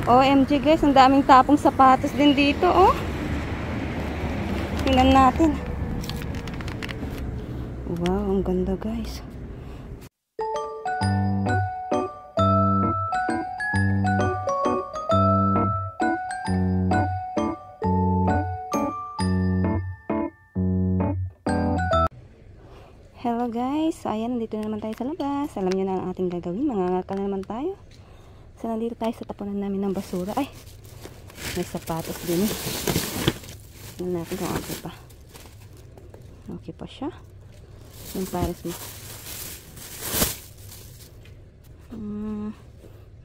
OMG guys, ang daming tapong sapatos din dito, oh. Tingnan natin. Wow, ang ganda guys. Hello guys, ayan, dito na naman tayo sa labas. Alam nyo na ang ating gagawin, mangangalkal na naman tayo. So, nandito tayo sa tapunan namin ng basura. Ay, may sapatos din. Tingnan natin kung okay pa. Okay pa siya. Yung pares mo.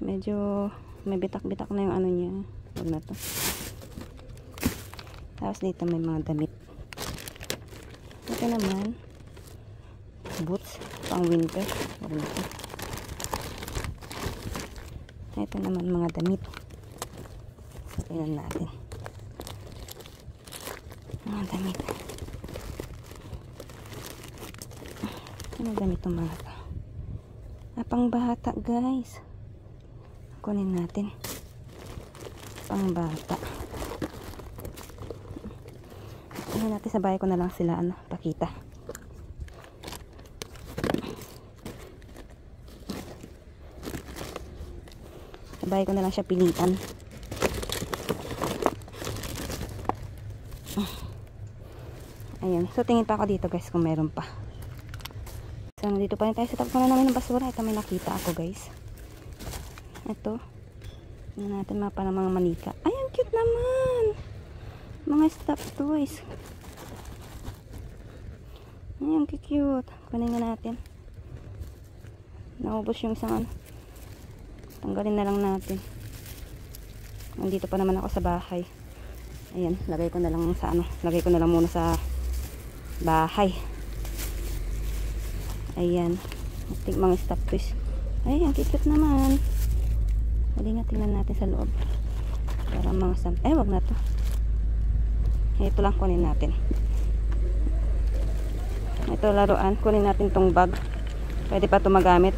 Medyo may bitak-bitak na yung ano niya. Huwag na to. Tapos dito may mga damit. Ito naman, boots, pang winter. Huwag na to. Ito naman mga damit. So, tingnan natin. Mga damit. Ano damit itong mga ito? Pang bata guys. Kunin natin. Pang bata. Ano natin, sa bahay ko na lang sila pakita. Sabay ko na lang siya pilitan. Ayan. So, tingin pa ako dito guys kung meron pa. So, nandito pa rin tayo sa tapunan namin ng basura. Ito may nakita ako guys. Ito. Tingnan natin parang mga manika. Ay, ang cute naman. Mga stuffed toys. Ay, ang cute. Kunin nga natin. Naubos yung isang ano. Tanggalin na lang natin. Nandito pa naman ako sa bahay. Ayan, lagay ko na lang sa ano. Lagay ko na lang muna sa bahay. Ayan. Mga stuffed toys. Ay, ang cute naman. Hali nga, tingnan natin sa loob. Para mga wag na to. Ito lang kunin natin. Ito laruan. Kunin natin tong bag. Pwede pa ito magamit.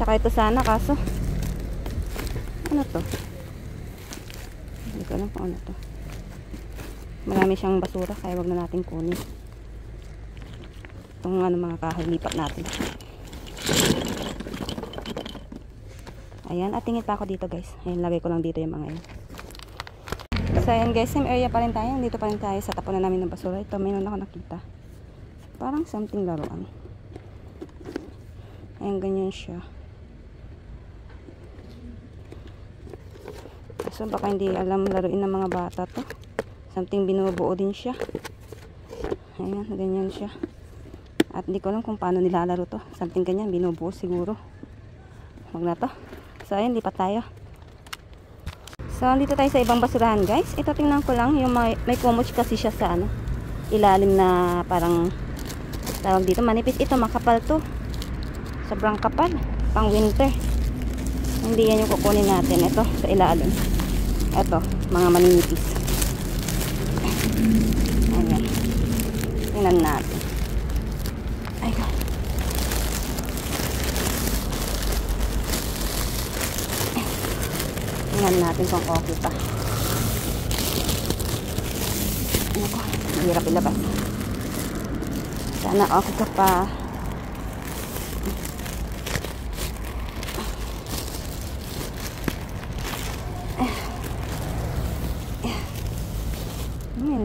Tsaka ito sana, kaso ano to? Hindi ko alam kung ano to. Marami siyang basura, kaya wag na natin kunin. Itong ano, mga kahoy, lipat natin. Ayan, at tingin pa ako dito guys. Ayan, lagay ko lang dito yung mga yun. So ayan guys, same area pa rin tayo. Dito pa rin tayo sa tapunan namin ng basura. Ito, mayroon ako nakita. Parang something laruan. Ayan, ganyan siya. So baka hindi alam laruin ng mga bata to. Something binubuo din siya. Ayan, ganyan siya. At hindi ko alam kung paano nilalaro to. Something ganyan, binubuo siguro. Huwag na to. So ayan, lipat tayo. So dito tayo sa ibang basurahan guys. Ito tingnan ko lang, yung may kumot kasi siya sa ano, ilalim na parang tawag dito, manipis. Ito makapal to. Sobrang kapal. Pang winter. Hindi yan yung kukunin natin. Ito sa ilalim. Ito, mga maninipis. Ayan. Tingnan natin. Ayan. Tingnan natin kung okay pa. Ano ko? Hirap ilabas. Sana okay ka pa.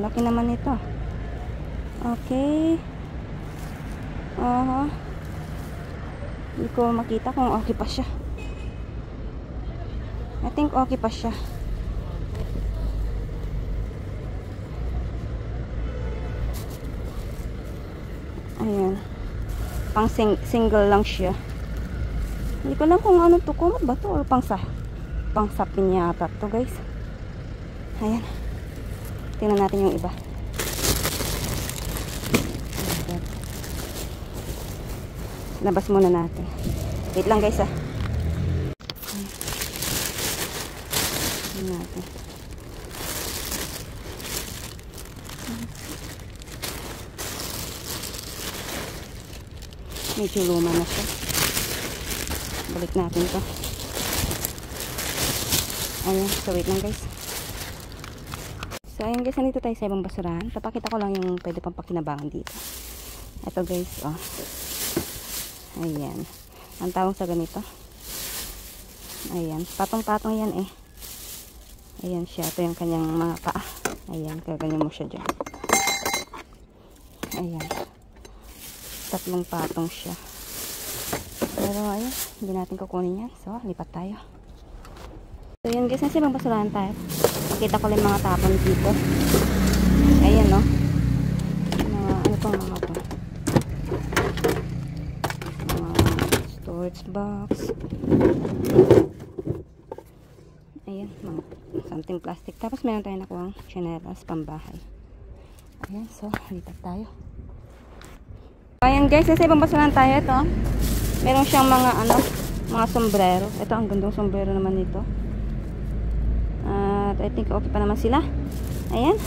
Laki naman ito. Okay. Hindi ko makita kung okay pa siya. I think okay pa siya. Ayan. Pang single lang siya. Hindi ko lang kung ano to. Kumot ba to? Or pang sapin yata to guys. Ayan. Tingnan natin yung iba. Labas muna natin. Wait lang guys Tingnan natin. Medyo luma na siya. Balik natin to. Ayan, so wait lang guys. So ayan guys, nandito tayo sa ibang basurahan. Papakita ko lang yung pwede pang pakinabangan dito. Ito guys, oh. Ayan. Ang tawag sa ganito. Ayan, patong-patong yan eh. Ayan siya, ito yung kanyang mga paa. Ayan, kaganyan mo siya dyan. Ayan. 3 patong siya. Pero ayan, hindi natin kukunin yan. So, lipat tayo. So, yun guys, nasa ibang basurahan tayo. Nakita ko lang mga tapon dito. Ayan, no? Ano pong mga to? Storage box. Ayan, mga something plastic. Tapos meron tayo nakuha chinelas pambahay. Ayan, so, lipat tayo. Ayan guys, nasa ibang basurahan tayo. Ito, meron siyang mga mga sombrero. Ito, ang gandang sombrero naman nito. At I think okay pa naman sila. Ayan.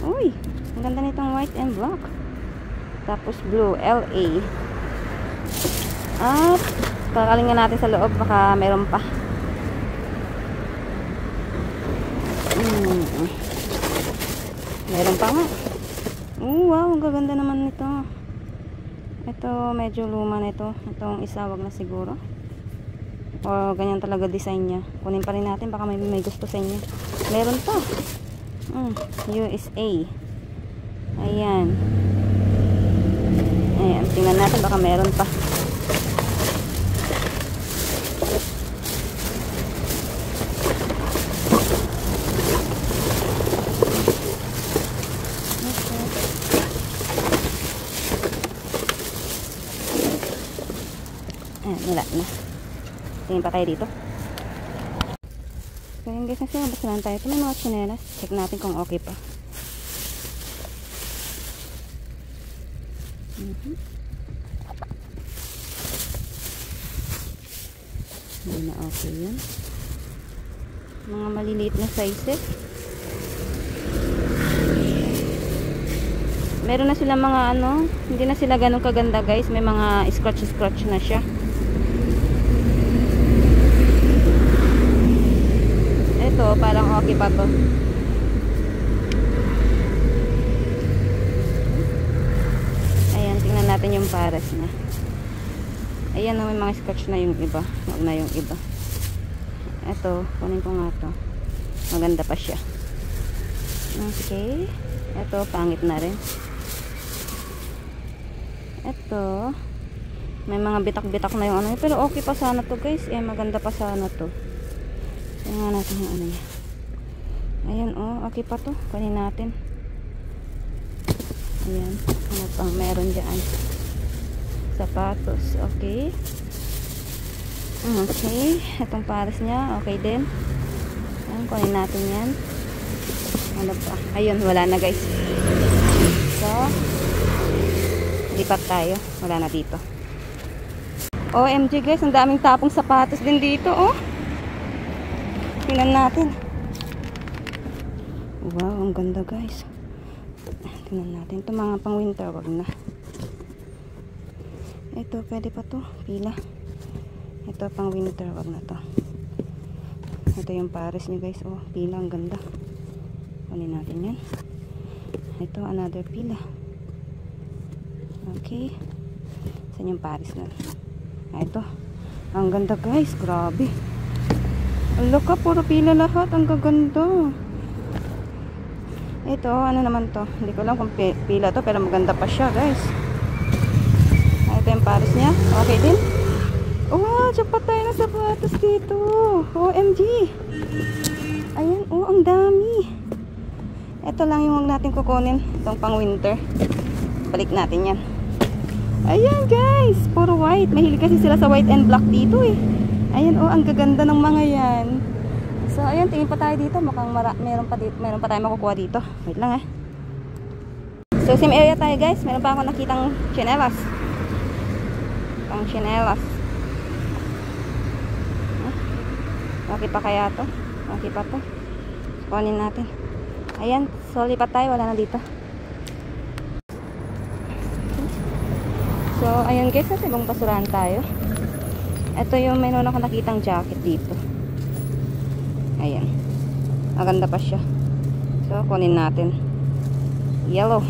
Uy, ang ganda nitong white and black. Tapos blue, LA. At kakalingan natin sa loob, baka meron pa. Meron pa nga. Wow, ang gaganda naman nito. Ito, medyo luma na ito. Itong isa, wag na siguro. O, ganyan talaga design niya. Kunin pa rin natin, baka may gusto sa inyo. Meron pa. USA. Ayan. Ayan, tingnan natin, baka meron pa. Ayan, wala na. Tingin pa tayo dito. So yun guys, nasa lang tayo. Ito may mga chinelas. Check natin kung okay pa. Hindi na okay yun. Mga maliliit na sizes. Meron na sila mga hindi na sila ganun kaganda guys. May mga scratch na siya. Ito, parang okay pa to. Ayan, tingnan natin yung pares na. Ayan, may mga scratch na yung iba. Huwag na yung iba. Ito, kunin ko nga to. Maganda pa siya. Okay. Ito, pangit na rin. Ito, may mga bitak-bitak na yung pero okay pa sana to guys. Maganda pa sana to. Tingnan natin yung niya. Ayan, okay pa to. Kunin natin. Ayan, ano pang meron dyan? Sapatos, okay. Okay, itong pares niya, okay din. Ayan, kunin natin yan. Ano pa? Ayun, wala na guys. So, lipat tayo. Wala na dito. OMG guys, ang daming tapong sapatos din dito, tingnan natin. Wow, ang ganda guys. Tingnan natin. Ito mga pang winter, wag na. Ito, pwede pa to. Pila. Ito pang winter, wag na to. Ito yung pares niya guys. Pila, ang ganda. Kunin natin yan. Ito, another pila. Okay. Saan yung pares na? Ito. Ang ganda guys. Grabe. Ang laka, puro pila lahat. Ang gaganda. Ito, ano naman to? Hindi ko alam kung pila to, pero maganda pa siya guys. Ito yung pares niya. Okay din. Wow, jackpot tayo ng sapatos dito. OMG. Ayan, ang dami. Ito lang yung huwag natin kukunin. Itong pang winter. Balik natin yan. Ayan guys, puro white. Mahilig kasi sila sa white and black dito eh. Ayan, ang gaganda ng mga yan. So ayan, tingin pa tayo dito. Mukhang meron pa tayo makukuha dito. Wait lang So same area tayo guys. Meron pa ako nakitang chinelas. Pang chinelas. Okay pa kaya to? Okay pa to? Kunin natin. Ayan, so lipat tayo. Wala na dito. So ayan guys, sa ibang basurahan tayo. Ito yung meron ako nakitang jacket dito. Ayan. Maganda pa siya. So, kunin natin. Yellow.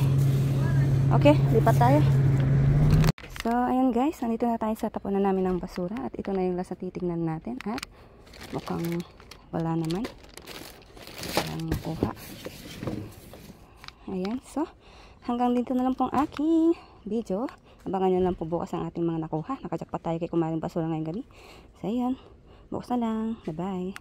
Okay, lipat tayo. So, ayan guys. Nandito na tayo sa tapunan namin ng basura. At ito na yung last na titignan natin. At mukhang wala naman. Walang makuha. Ayan. So, hanggang dito na lang pong aking video. Abangan nyo lang po bukas ang ating mga nakuha. Nakajakpat tayo kay Kumaring Basura ngayong gabi. So, ayan. Bukas na lang. Bye-bye.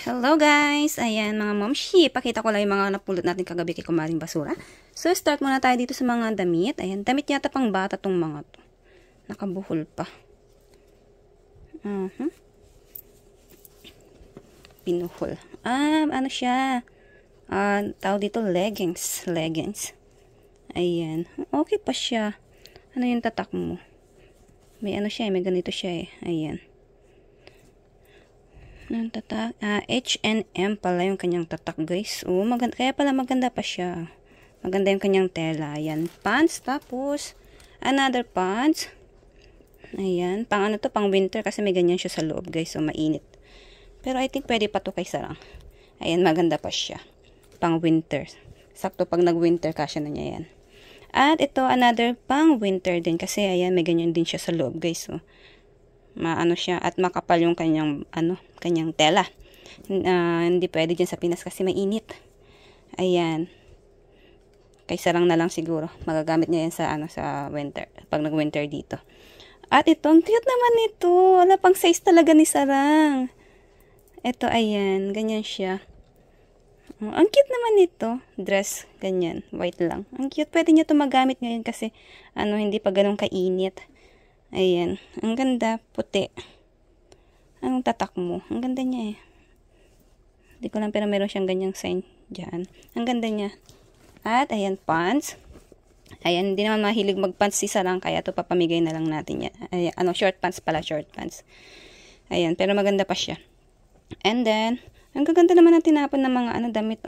Hello guys! Ayan mga momshi. Pakita ko lang yung mga napulot natin kagabi kay Kumaring Basura. So, start muna tayo dito sa mga damit. Ayan. Damit yata pang bata tong mga to. Nakabuhol pa. Pinuhol. Ano siya? Tawag dito leggings. Ayan. Okay pa siya. Ano yung tatak mo? May ano siya, may ganito siya eh. Ayan. Anong tatak? H&M pala yung kanyang tatak guys. Maganda, kaya pala maganda pa siya. Maganda yung kanyang tela. Ayan. Pants. Tapos, another pants. Ayan. Pang ano to? Pang winter kasi may ganyan siya sa loob guys. So, mainit. Pero I think pwede pa to kay Sarang. Ayan. Maganda pa siya. Pang winter. Sakto pag nag-winter kasya na niya yan. At ito, another pang winter din. Kasi ayan, may ganyan din siya sa loob guys. So, maano siya. At makapal yung kanyang, kanyang tela. Hindi pwede dyan sa Pinas kasi mainit. Ayan. Kay Sarang na lang siguro. Magagamit niya yan sa, sa winter. Pag nag-winter dito. At ito, ang cute naman ito. Wala pang size talaga ni Sarang. Ito, ayan. Ganyan siya. Ang cute naman ito. Dress, ganyan. White lang. Ang cute. Pwede niya ito magamit ngayon kasi hindi pa ganun kainit. Ayan. Ang ganda. Puti. Anong tatak mo? Ang ganda niya eh. Hindi ko lang pero meron siyang ganyang sign dyan. Ang ganda niya. At ayan, pants. Ayan, hindi naman mahilig mag-pants si Sarang kaya ito papamigay na lang natin yan. Ayan, short pants pala, short pants. Ayan, pero maganda pa siya. And then, ang gaganda naman ang tinapon ng mga damit,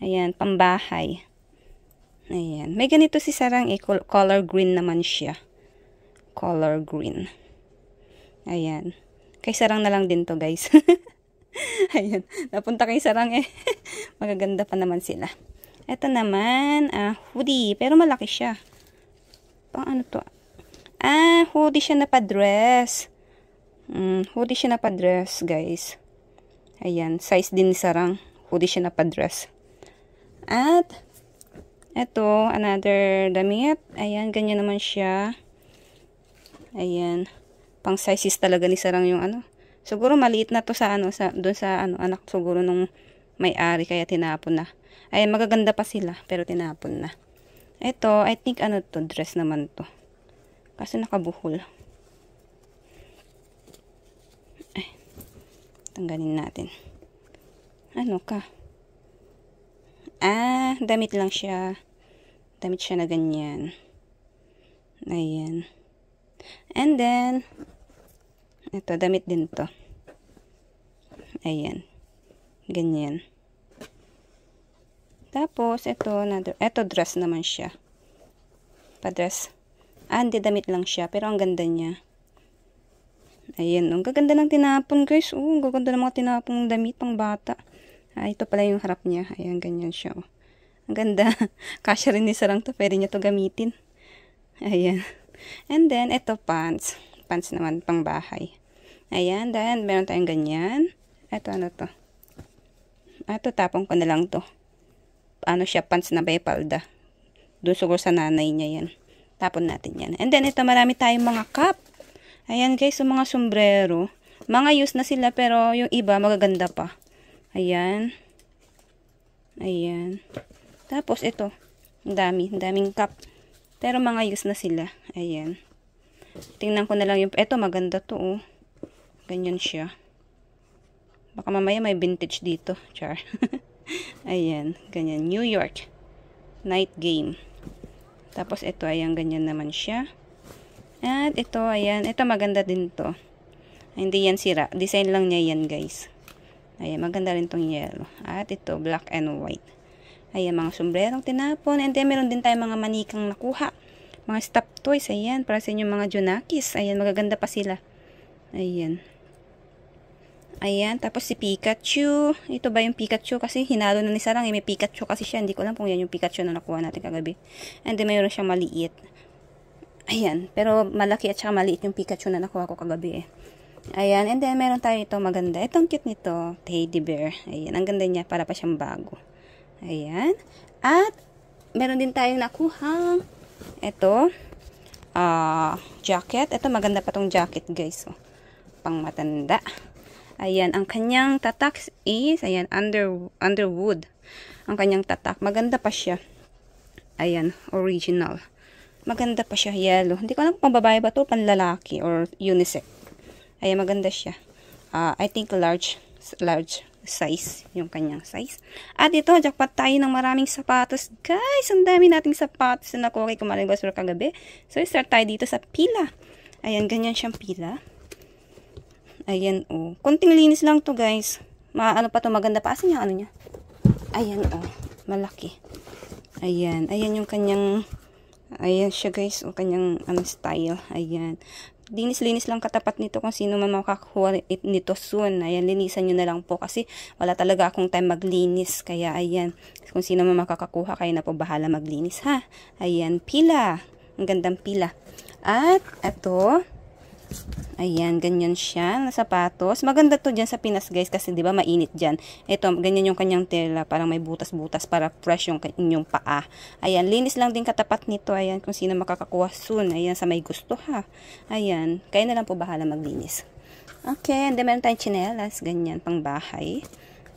Ayan, pambahay. Ayan. May ganito si Sarang color green naman siya. Color green. Ayan. Kay Sarang na lang din to, guys. Ayan. Napunta kay Sarang eh. Magaganda pa naman sila. Ito naman, hoodie. Pero malaki siya. Pang ano to? Hoodie siya na pa-dress. Hoodie siya na pa-dress, guys. Ayan, size din ni Sarang. Hoodie siya na pa-dress. At, eto, another damit. Ayan, ganyan naman siya. Ayan. Pang sizes talaga ni Sarang yung Siguro maliit na to sa doon sa anak siguro nung may-ari kaya tinapon na. Ayan, magaganda pa sila pero tinapon na. Ito, I think to, dress naman to. Kasi nakabuhol. Tanggalin natin. Ano ka? Damit lang siya. Damit siya na ganyan. Ayan. And then, ito, damit din to. Ayan. Ganyan. Tapos, ito, dress naman siya. Pa-dress. Hindi, damit lang siya. Pero ang ganda niya. Ayan, ang gaganda ng tinapon guys. Ang gaganda ng mga tinapong damit pang bata. Ito pala yung harap niya. Ayan, ganyan siya. Ang ganda. Kasya rin ni Sarang to. Pwede niya to gamitin. Ayan. And then, ito pants. Pants naman pang bahay. Ayan, then meron tayong ganyan. Ito, to? Ito, tapong ko na lang to. Siya, pants na may palda. Doon siguro sa nanay niya yan. Tapon natin yan. And then, ito, marami tayong mga cup. Ayan guys, yung mga sombrero. Mga use na sila pero yung iba magaganda pa. Ayan. Ayan. Tapos ito. Daming cup. Pero mga use na sila. Ayan. Tingnan ko na lang yung... Ito maganda to Ganyan siya. Baka mamaya may vintage dito. Char. Ayan. Ganyan. New York. Night game. Tapos ito, ayan, ganyan naman siya. At ito, ayan. Ito maganda din to. Hindi yan sira. Design lang niya yan, guys. Ayan, maganda rin tong yellow. At ito, black and white. Ayan, mga sombrerong tinapon. And then, meron din tayong mga manikang nakuha. Mga stuffed toys. Ayan, para sa inyong mga Junakis. Ayan, magaganda pa sila. Ayan. Ayan, tapos si Pikachu. Ito ba yung Pikachu? Kasi hinalo na ni Sarang. May Pikachu kasi siya. Hindi ko alam kung yan yung Pikachu na nakuha natin kagabi. And then mayroon siyang maliit. Ayan, pero malaki at saka maliit yung Pikachu na nakuha ko kagabi eh. Ayan, and then meron tayo ito maganda. Itong cute nito, teddy bear. Ayan, ang ganda niya, para pa siyang bago. Ayan. At meron din tayong nakuhang ito, jacket. Ito maganda pa tong jacket, guys. So, pang matanda. Ayan, ang kanyang tatak is, ayan, underwood. Ang kanyang tatak. Maganda pa siya. Ayan, original. Maganda pa siya, yellow. Hindi ko alam kung babae ba to, panlalaki, or unisex. Ayan, maganda siya. I think large size, yung kanyang size. At ito, jackpot tayo ng maraming sapatos. Guys, ang dami nating sapatos na nakuha kay Kumaring Basura kagabi. So, start tayo dito sa pila. Ayan, ganyan siyang pila. Ayan, oh. Konting linis lang to, guys. Ano pa to, maganda pa. Asan yung ano niya? Ayan, oh. Malaki. Ayan. Ayan yung kanyang, ayan siya, guys. O, kanyang, style. Ayan. Linis-linis lang katapat nito kung sino man makakuha nito soon. Ayan, linisan nyo na lang po. Kasi wala talaga akong time maglinis. Kaya, ayan. Kung sino man makakakuha, kayo na po bahala maglinis, ha? Ayan, pila. Ang gandang pila. At, ito. Ayan, ganyan siya na sapatos. Maganda to dyan sa Pinas, guys, kasi di ba mainit dyan. Ito, ganyan yung kanyang tela, parang may butas-butas para fresh yung inyong paa. Ayan, linis lang din katapat nito. Ayan, kung sino makakakuha soon. Ayan, sa may gusto, ha. Ayan, kayo na lang po bahala maglinis. Okay, and then meron tayong tsinelas, ganyan, pang bahay.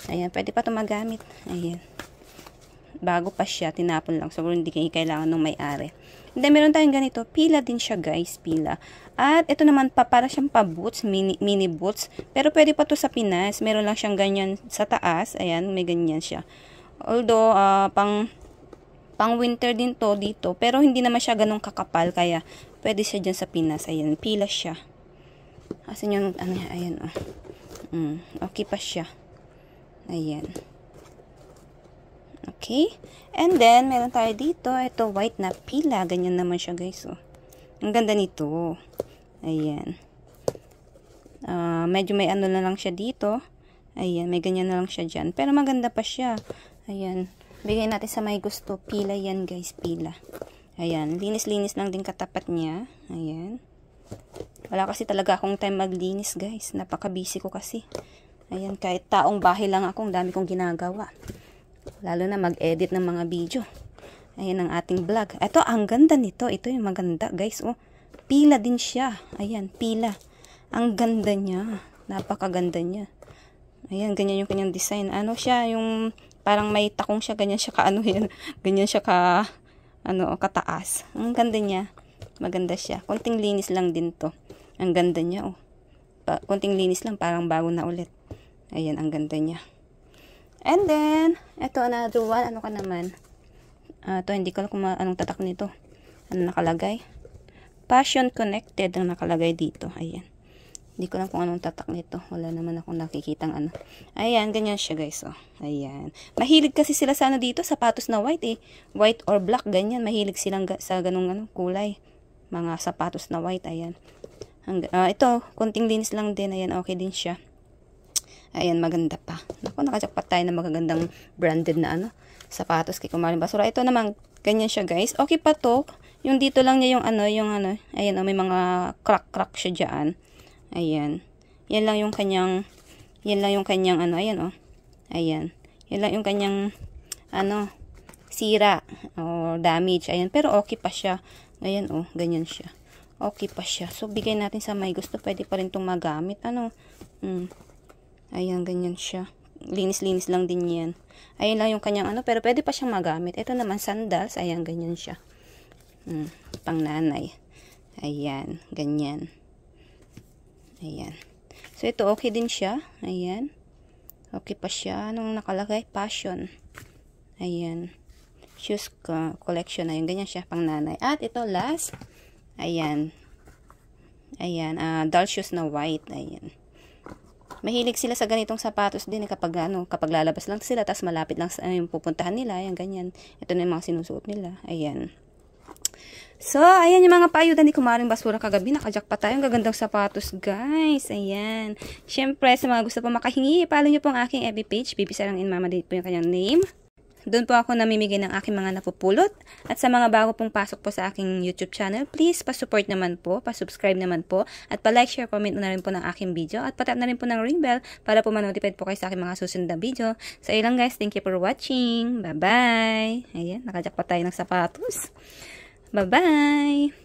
Ayan, pwede pa ito magamit. Ayan. Bago pa siya, tinapon lang. Siguro hindi kailangan ng may-ari. And then, meron tayong ganito. Pila din siya, guys. Pila. At, ito naman pa, para siyang pa-boots. Mini boots. Pero, pwede pa to sa Pinas. Meron lang siyang ganyan sa taas. Ayan, may ganyan siya. Although, pang winter din to dito. Pero, hindi naman siya ganun kakapal. Kaya, pwede siya dyan sa Pinas. Ayan, pila siya. Asan yung, ayan, oh. Okay pa siya. Ayan. Okay. And then, meron tayo dito. Ito, white na pila. Ganyan naman siya, guys. Oh. Ang ganda nito. Ayan. Medyo may ano na lang siya dito. Ayan, may ganyan na lang siya dyan. Pero maganda pa siya. Ayan. Bigay natin sa may gusto. Pila yan, guys. Pila. Ayan. Linis-linis lang din katapat niya. Ayan. Wala kasi talaga akong time maglinis, guys. Napaka-busy ko kasi. Ayan, kahit taong bahay lang ako, ang dami kong ginagawa. Lalo na mag-edit ng mga video. Ayan ang ating vlog. Ito, ang ganda nito. Ito yung maganda, guys. Oh, pila din siya. Ayan, pila. Ang ganda niya. Napakaganda niya. Ayan, ganyan yung kanyang design. Ano siya, yung parang may takong siya. Ganyan siya ka, yan. Ganyan siya ka, kataas. Ang ganda niya. Maganda siya. Konting linis lang din to. Ang ganda niya, oh. Konting linis lang, parang bago na ulit. Ayan, ang ganda niya. And then, ito, another one. Ano ka naman? Ito, hindi ko alam kung anong tatak nito. Ano nakalagay? Passion Connected ang nakalagay dito. Ayan. Hindi ko alam kung anong tatak nito. Wala naman akong nakikitang ano. Ayan, ganyan siya, guys. Oh. Ayan. Mahilig kasi sila sa dito, sapatos na white eh. White or black, ganyan. Mahilig silang sa ganung kulay. Mga sapatos na white, ayan. Ito, konting linis lang din. Ayan, okay din siya. Ayan, maganda pa. Naku, nakajakpat tayo ng magagandang branded na sapatos kay Kumaring Basura. Ito naman, ganyan siya, guys. Okay pa to. Yung dito lang niya yung ayan, may mga crack siya dyan. Ayan. Yan lang yung kanyang, ayan, oh. Ayan. Yan lang yung kanyang, sira o damage. Ayan, pero okay pa siya. Ayan, oh, ganyan siya. Okay pa siya. So, bigay natin sa may gusto. Pwede pa rin itong magamit. Ayan, ganyan siya. Linis-linis lang din yan. Ayan lang yung kanyang pero pwede pa siyang magamit. Ito naman, sandals. Ayan, ganyan siya. Pang nanay. Ayan, ganyan. Ayan. So, ito, okay din siya. Ayan. Okay pa siya. Anong nakalagay? Passion. Ayan. Shoes collection. Ayan, ganyan siya, pang nanay. At ito, last. Ayan. Ayan, doll shoes na white. Ayan. Mahilig sila sa ganitong sapatos din kapag lalabas lang sila, tapos malapit lang sa yung pupuntahan nila, ayan, ganyan. Ito na yung mga sinusuot nila, ayan. So, ayan yung mga paayudan ni Kumaring Basura kagabi. Nakajack pa tayo. Ang gagandang sapatos, guys. Ayan. Siyempre, sa mga gusto po makahingi, follow nyo po ang aking FB page. Bibi Sarang in Mama, dito po yung kanyang name. Doon po ako namimigay ng aking mga napupulot. At sa mga bago pong pasok po sa aking YouTube channel, please pa-support naman po, pa-subscribe naman po, at pa-like, share, comment na rin po ng aking video. At patap na rin po ng ring bell para po ma-notify po kayo sa aking mga susunod na video. So, ayun lang guys. Thank you for watching. Bye-bye. Ayan, nakajack pa tayo ng sapatos. Bye-bye!